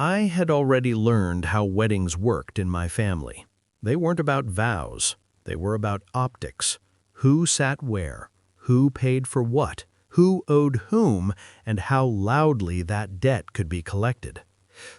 I had already learned how weddings worked in my family. They weren't about vows. They were about optics. Who sat where? Who paid for what? Who owed whom? And how loudly that debt could be collected.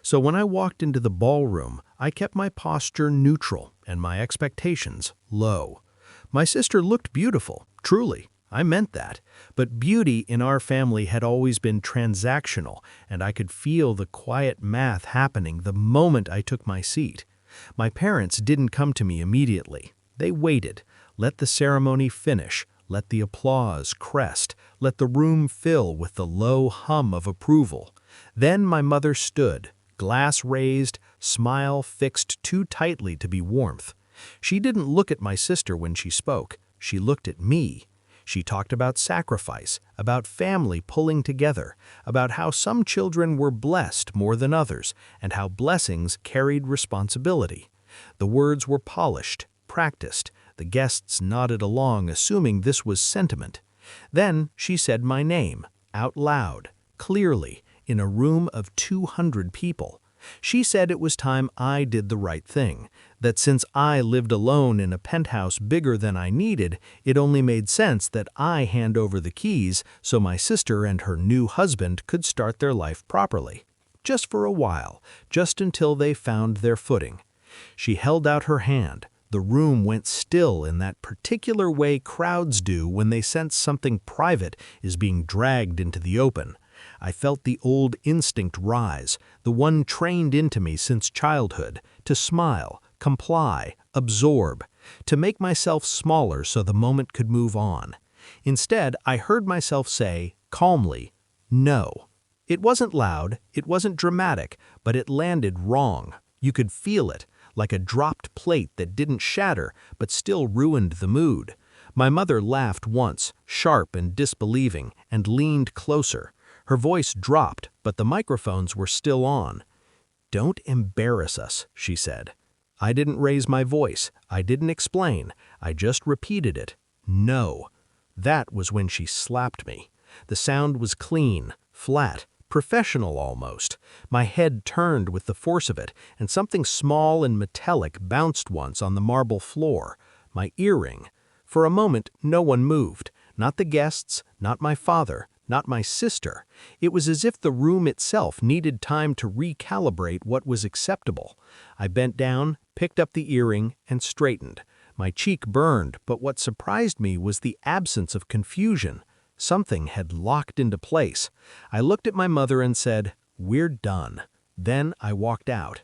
So when I walked into the ballroom, I kept my posture neutral and my expectations low. My sister looked beautiful, truly. I meant that. But beauty in our family had always been transactional, and I could feel the quiet math happening the moment I took my seat. My parents didn't come to me immediately. They waited, let the ceremony finish, let the applause crest, let the room fill with the low hum of approval. Then my mother stood, glass raised, smile fixed too tightly to be warmth. She didn't look at my sister when she spoke. She looked at me. She talked about sacrifice, about family pulling together, about how some children were blessed more than others, and how blessings carried responsibility. The words were polished, practiced. The guests nodded along, assuming this was sentiment. Then she said my name, out loud, clearly, in a room of 200 people. She said it was time I did the right thing, that since I lived alone in a penthouse bigger than I needed, it only made sense that I hand over the keys so my sister and her new husband could start their life properly. Just for a while, just until they found their footing. She held out her hand. The room went still in that particular way crowds do when they sense something private is being dragged into the open. I felt the old instinct rise, the one trained into me since childhood, to smile, comply, absorb, to make myself smaller so the moment could move on. Instead, I heard myself say, calmly, no. It wasn't loud, it wasn't dramatic, but it landed wrong. You could feel it, like a dropped plate that didn't shatter but still ruined the mood. My mother laughed once, sharp and disbelieving, and leaned closer. Her voice dropped, but the microphones were still on. "Don't embarrass us," she said. I didn't raise my voice. I didn't explain. I just repeated it. No. That was when she slapped me. The sound was clean, flat, professional almost. My head turned with the force of it, and something small and metallic bounced once on the marble floor. My earring. For a moment, no one moved. Not the guests, not my father, not my sister. It was as if the room itself needed time to recalibrate what was acceptable. I bent down, picked up the earring, and straightened. My cheek burned, but what surprised me was the absence of confusion. Something had locked into place. I looked at my mother and said, "We're done." Then I walked out.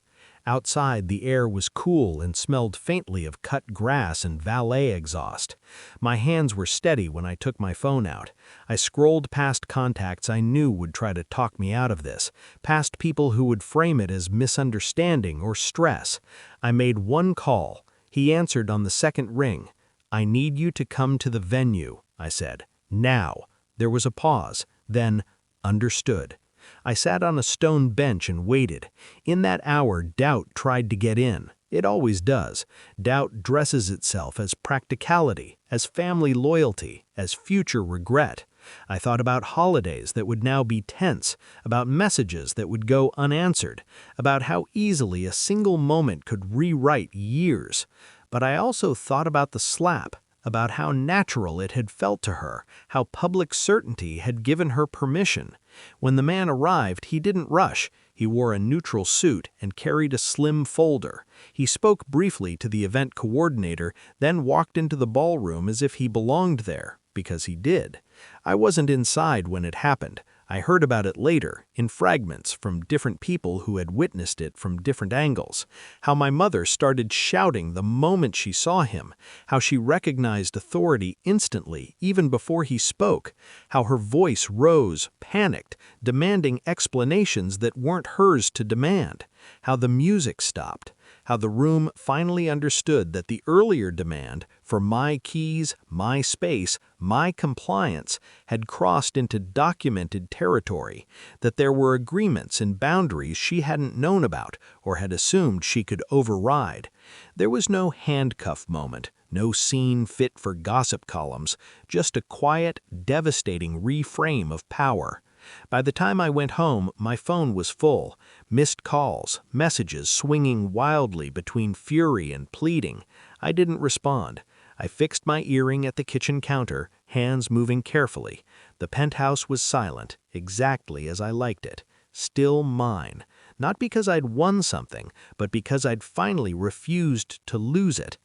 Outside, the air was cool and smelled faintly of cut grass and valet exhaust. My hands were steady when I took my phone out. I scrolled past contacts I knew would try to talk me out of this, past people who would frame it as misunderstanding or stress. I made one call. He answered on the second ring. "I need you to come to the venue," I said. "Now." There was a pause. Then, "Understood." I sat on a stone bench and waited. In that hour, doubt tried to get in. It always does. Doubt dresses itself as practicality, as family loyalty, as future regret. I thought about holidays that would now be tense, about messages that would go unanswered, about how easily a single moment could rewrite years. But I also thought about the slap, about how natural it had felt to her, how public certainty had given her permission. When the man arrived, he didn't rush. He wore a neutral suit and carried a slim folder. He spoke briefly to the event coordinator, then walked into the ballroom as if he belonged there, because he did. I wasn't inside when it happened. I heard about it later, in fragments from different people who had witnessed it from different angles. How my mother started shouting the moment she saw him. How she recognized authority instantly, even before he spoke. How her voice rose, panicked, demanding explanations that weren't hers to demand. How the music stopped. How the room finally understood that the earlier demand for my keys, my space, my compliance had crossed into documented territory, that there were agreements and boundaries she hadn't known about or had assumed she could override. There was no handcuff moment, no scene fit for gossip columns, just a quiet, devastating reframe of power. By the time I went home, my phone was full. Missed calls, messages swinging wildly between fury and pleading. I didn't respond. I fixed my earring at the kitchen counter, hands moving carefully. The penthouse was silent, exactly as I liked it. Still mine. Not because I'd won something, but because I'd finally refused to lose it.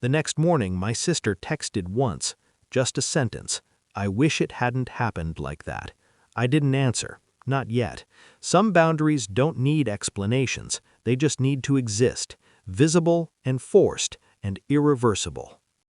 The next morning, my sister texted once, just a sentence. I wish it hadn't happened like that. I didn't answer. Not yet. Some boundaries don't need explanations. They just need to exist. Visible, enforced, and irreversible.